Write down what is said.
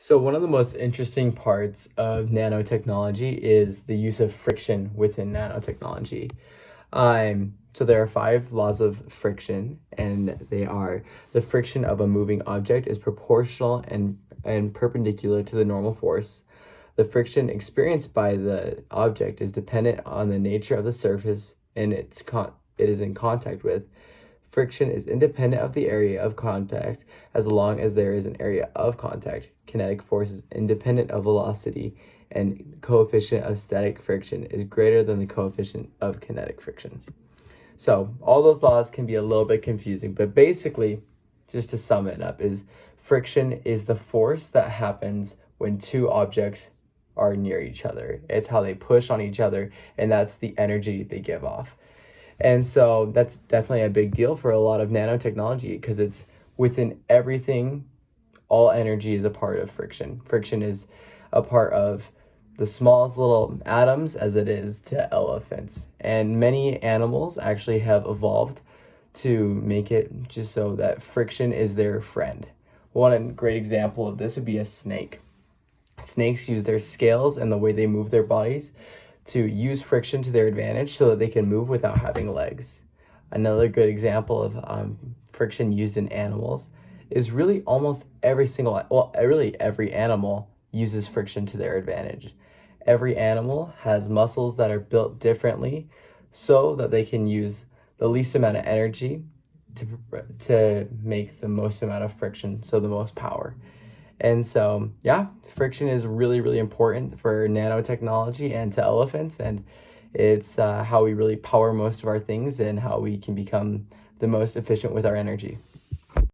So one of the most interesting parts of nanotechnology is the use of friction within nanotechnology. So there are five laws of friction, and they are: the friction of a moving object is proportional and perpendicular to the normal force. The friction experienced by the object is dependent on the nature of the surface and it is in contact with. Friction is independent of the area of contact as long as there is an area of contact. Kinetic force is independent of velocity, and the coefficient of static friction is greater than the coefficient of kinetic friction. So all those laws can be a little bit confusing, but basically, just to sum it up, is friction is the force that happens when two objects are near each other. It's how they push on each other, and that's the energy they give off. And so that's definitely a big deal for a lot of nanotechnology because it's within everything. All energy is a part of friction. Friction is a part of the smallest little atoms as it is to elephants. And many animals actually have evolved to make it just so that friction is their friend. One great example of this would be a snake. Snakes use their scales and the way they move their bodies to use friction to their advantage so that they can move without having legs. Another good example of friction used in animals is really almost every animal uses friction to their advantage. Every animal has muscles that are built differently so that they can use the least amount of energy to make the most amount of friction, so the most power. And so, yeah, friction is really, really important for nanotechnology and to elephants. And it's how we really power most of our things and how we can become the most efficient with our energy.